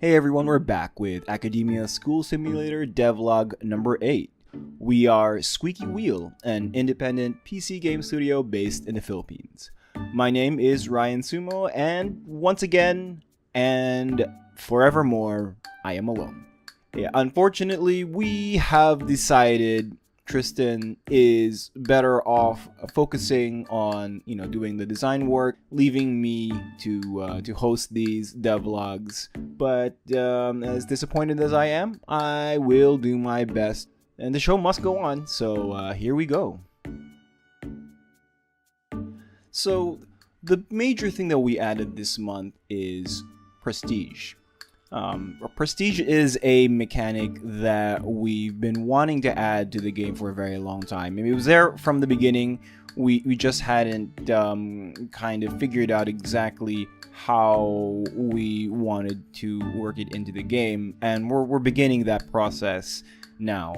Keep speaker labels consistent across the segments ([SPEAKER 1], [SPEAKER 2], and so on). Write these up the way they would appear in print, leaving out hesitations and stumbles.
[SPEAKER 1] Hey everyone, we're back with Academia School Simulator devlog number 8. We are Squeaky Wheel, an independent PC game studio based in the Philippines. My name is Ryan Sumo, and once again, and forevermore, I am alone. Yeah, unfortunately, we have decided Tristan is better off focusing on, doing the design work, leaving me to host these devlogs. But as disappointed as I am, I will do my best, and the show must go on. So here we go. So the major thing that we added this month is prestige. Prestige is a mechanic that we've been wanting to add to the game for a very long time. I mean, it was there from the beginning. We just hadn't kind of figured out exactly how we wanted to work it into the game, and we're beginning that process now.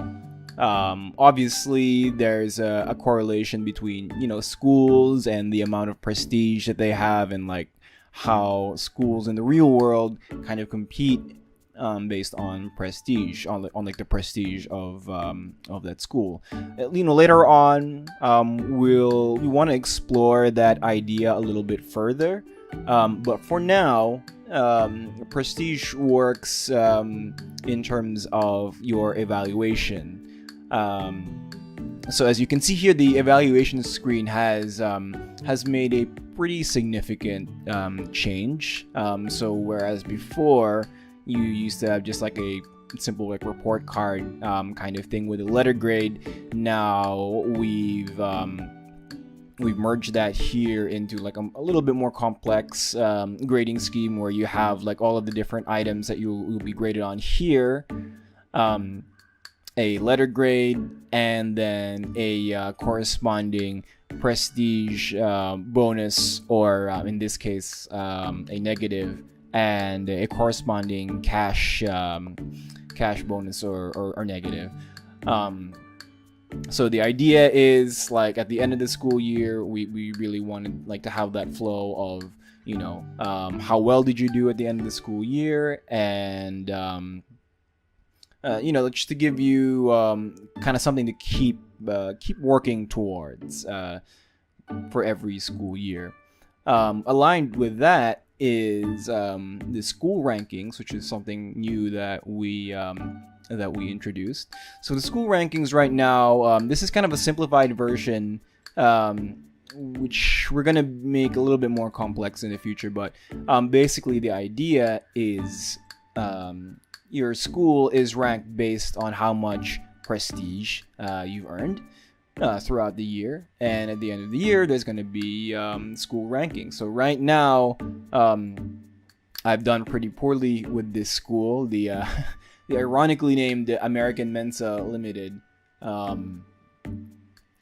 [SPEAKER 1] Obviously, there's a correlation between schools and the amount of prestige that they have, and like how schools in the real world kind of compete based on prestige, on like the prestige of that school. Later on, we want to explore that idea a little bit further. But for now, prestige works in terms of your evaluation. So as you can see here, the evaluation screen has made a pretty significant change. So whereas before you used to have just like a simple like report card kind of thing with a letter grade, now we've merged that here into like a little bit more complex grading scheme where you have like all of the different items that you'll be graded on here. A letter grade, and then a corresponding prestige bonus, or in this case a negative, and a corresponding cash bonus or negative. So the idea is like at the end of the school year, we really wanted like to have that flow of how well did you do at the end of the school year, and just to give you kind of something to keep working towards for every school year. Aligned with that is the school rankings, which is something new that we introduced. So the school rankings right now, this is kind of a simplified version, which we're gonna make a little bit more complex in the future. But basically, the idea is your school is ranked based on how much prestige you've earned throughout the year, and at the end of the year there's going to be school rankings. So right now I've done pretty poorly with this school. The ironically named American Mensa Limited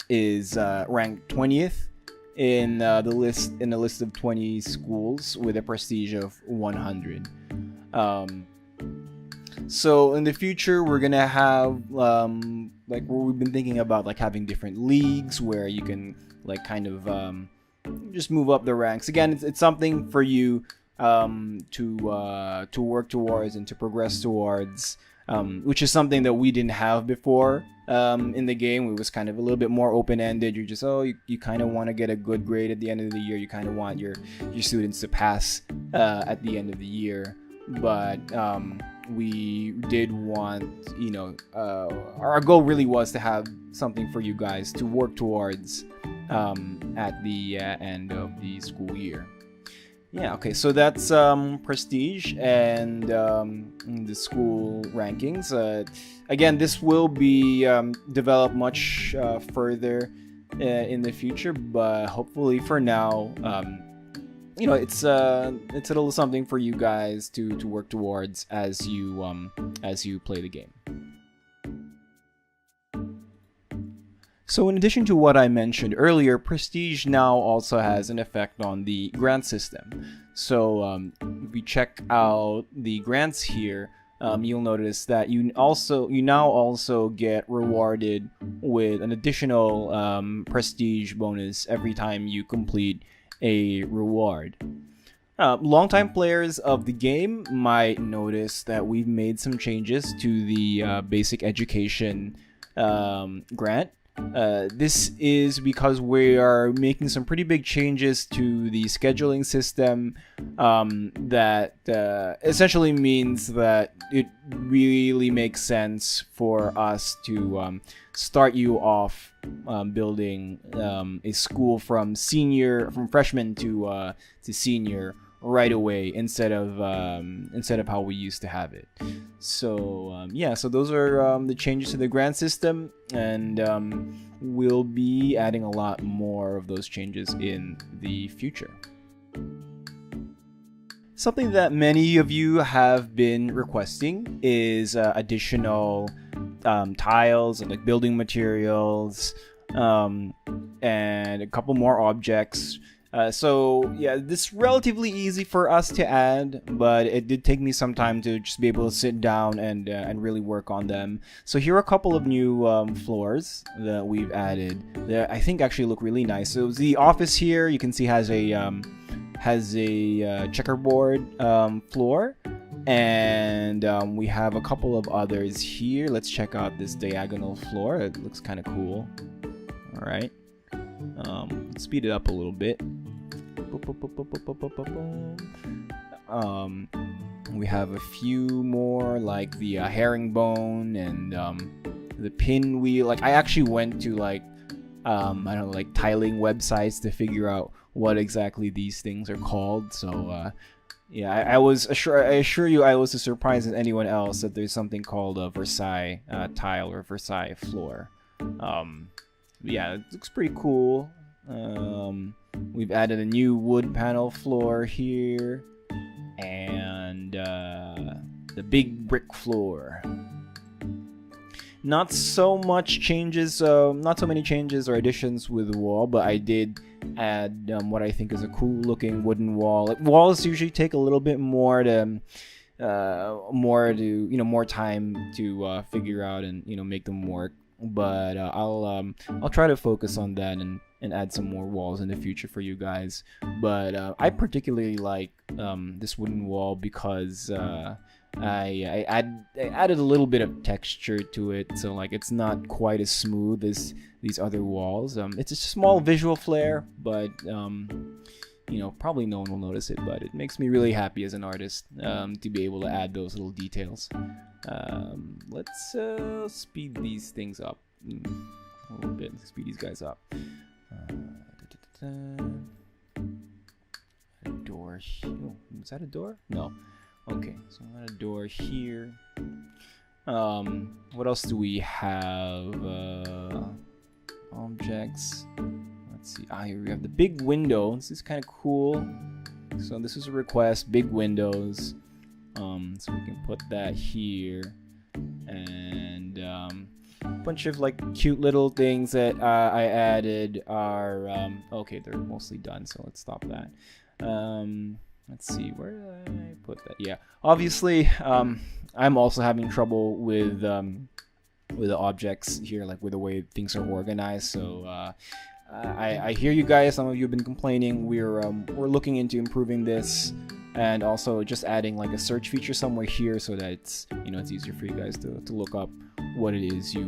[SPEAKER 1] is ranked 20th in the list of 20 schools with a prestige of 100. So in the future, we're gonna have like what we've been thinking about, like having different leagues where you can like kind of just move up the ranks. Again, it's something for you to work towards and to progress towards, which is something that we didn't have before in the game. It was kind of a little bit more open-ended. You're just you kind of want to get a good grade at the end of the year. You kind of want your students to pass at the end of the year, but we did want, our goal really was to have something for you guys to work towards at the end of the school year. Yeah, okay, so that's prestige and the school rankings. Again, this will be developed much further in the future, but hopefully for now, it's a little something for you guys to work towards as you play the game. So in addition to what I mentioned earlier, prestige now also has an effect on the grant system. So if we check out the grants here, you'll notice that you now also get rewarded with an additional prestige bonus every time you complete a reward. Longtime players of the game might notice that we've made some changes to the basic education grant. This is because we are making some pretty big changes to the scheduling system that essentially means that it really makes sense for us to start you off building a school from freshman to senior right away instead of how we used to have it. So yeah, so those are the changes to the grant system, and we'll be adding a lot more of those changes in the future. Something that many of you have been requesting is additional tiles and like building materials, and a couple more objects. So yeah, this is relatively easy for us to add, but it did take me some time to just be able to sit down and really work on them. So here are a couple of new floors that we've added that I think actually look really nice. So the office here, you can see, has a checkerboard floor, and we have a couple of others here. Let's check out this diagonal floor. It looks kind of cool. All right. Let's speed it up a little bit. We have a few more, like the herringbone and the pinwheel. Like, I actually went to I don't know, like tiling websites to figure out what exactly these things are called. So yeah, I assure you, I was as surprised as anyone else that there's something called a Versailles tile or Versailles floor. Yeah, it looks pretty cool. We've added a new wood panel floor here, and the big brick floor. Not so many changes or additions with the wall, but I did add what I think is a cool looking wooden wall. Like, walls usually take a little bit more time to figure out and make them work. But I'll try to focus on that and add some more walls in the future for you guys. But I particularly like this wooden wall because I added a little bit of texture to it, so like it's not quite as smooth as these other walls. It's a small visual flair, but probably no one will notice it, but it makes me really happy as an artist to be able to add those little details. Let's speed these things up a little bit. Let's speed these guys up. A door here. Oh, is that a door? No. Okay, so I got a door here. What else do we have? Objects. Let's see. Here we have the big window. This is kind of cool. So this is a request. Big windows. So we can put that here, and a bunch of like cute little things that I added are okay. They're mostly done, so let's stop that. Let's see, where did I put that? Yeah, obviously, I'm also having trouble with the objects here, like with the way things are organized. So I hear you guys. Some of you have been complaining. We're looking into improving this, and also just adding like a search feature somewhere here so that it's easier for you guys to look up what it is you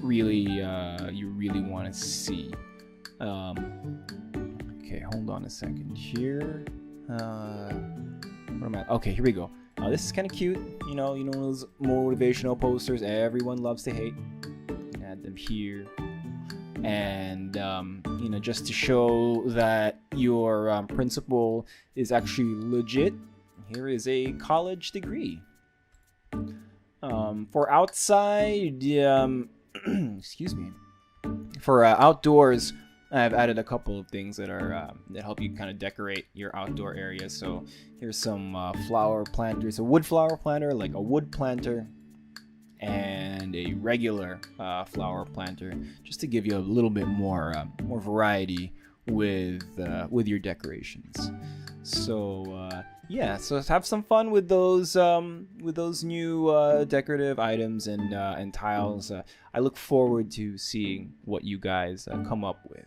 [SPEAKER 1] really want to see. Okay, hold on a second here. What am I? Okay, here we go. This is kind of cute. You know those motivational posters everyone loves to hate. Add them here, and just to show that your principal is actually legit. Here is a college degree. For outside, excuse me. For outdoors, I've added a couple of things that are that help you kind of decorate your outdoor area. So here's some flower planters, a wood flower planter, like a wood planter, and a regular flower planter, just to give you a little bit more variety with your decorations. So yeah, so have some fun with those new decorative items and tiles. I look forward to seeing what you guys come up with.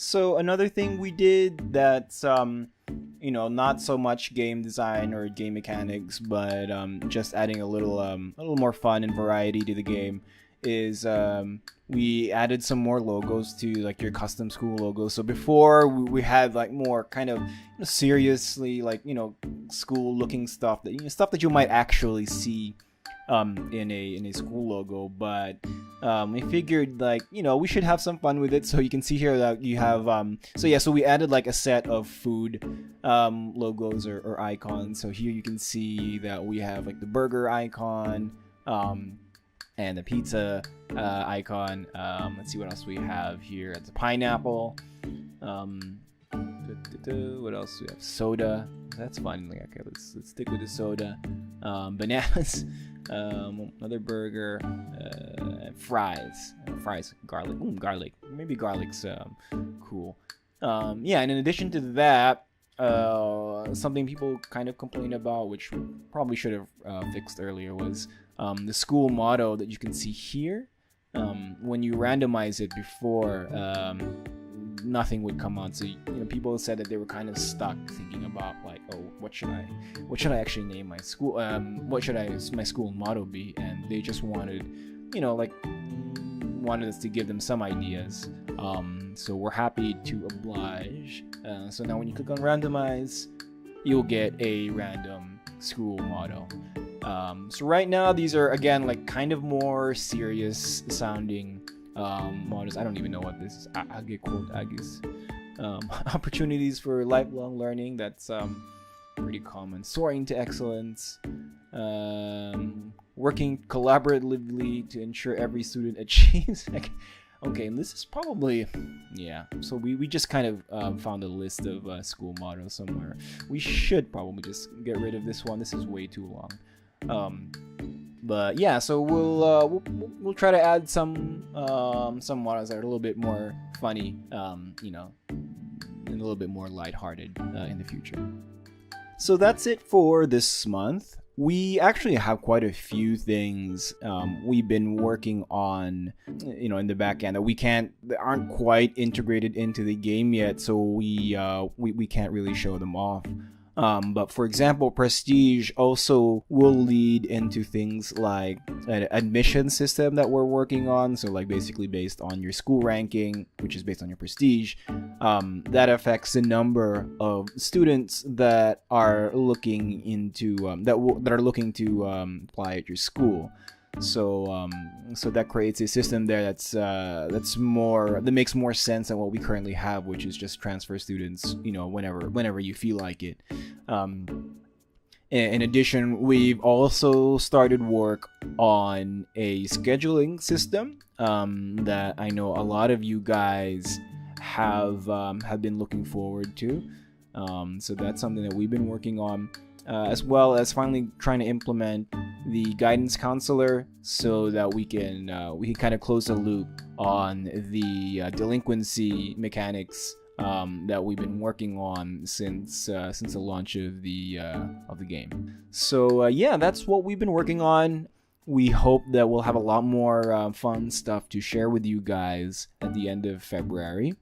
[SPEAKER 1] So another thing we did that's not so much game design or game mechanics, but just adding a little more fun and variety to the game is we added some more logos to like your custom school logo. So before we had like more kind of seriously like school looking stuff that you might actually see in a school logo, but we figured like we should have some fun with it. So you can see here that you have so we added like a set of food logos or icons. So here you can see that we have like the burger icon and the pizza icon. Let's see what else we have here. It's a pineapple. What else do we have? Soda. That's fun. Like, okay, let's stick with the soda. Bananas. Another burger. Fries. Garlic. Garlic. Maybe garlic's cool. And in addition to that, something people kind of complain about, which we probably should have fixed earlier, was the school motto that you can see here. When you randomize it before, nothing would come on. So people said that they were kind of stuck thinking about like, oh, what should I actually name my school? What should my school motto be? And they just wanted us to give them some ideas. So we're happy to oblige. So now when you click on randomize, you'll get a random school motto. So right now these are again like kind of more serious sounding mottos. I don't even know what this is. Agis. Opportunities for lifelong learning. That's pretty common. Soaring to excellence. Working collaboratively to ensure every student achieves. Okay, and this is probably, so we just kind of found a list of school mottos somewhere. We should probably just get rid of this one. This is way too long. But yeah, so we'll try to add some mottos that are a little bit more funny, and a little bit more lighthearted in the future. So that's it for this month. We actually have quite a few things we've been working on, in the back end that aren't quite integrated into the game yet, so we can't really show them off. But for example, Prestige also will lead into things like an admission system that we're working on. So like basically based on your school ranking, which is based on your prestige, that affects the number of students that are looking into that are looking to apply at your school. So that creates a system there that makes more sense than what we currently have, which is just transfer students, whenever you feel like it. In addition, we've also started work on a scheduling system that I know a lot of you guys have been looking forward to. So that's something that we've been working on, as well as finally trying to implement the guidance counselor so that we can kind of close the loop on the delinquency mechanics that we've been working on since the launch of the game. So that's what we've been working on. We hope that we'll have a lot more fun stuff to share with you guys at the end of February.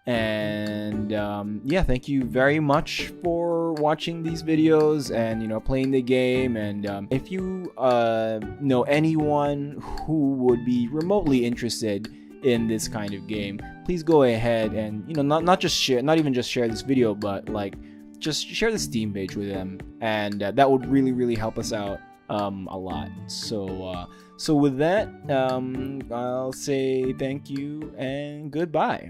[SPEAKER 1] And thank you very much for watching these videos and playing the game. And if you know anyone who would be remotely interested in this kind of game, please go ahead and not even just share this video, but like just share the Steam page with them, and that would really help us out a lot. So with that, I'll say thank you and goodbye.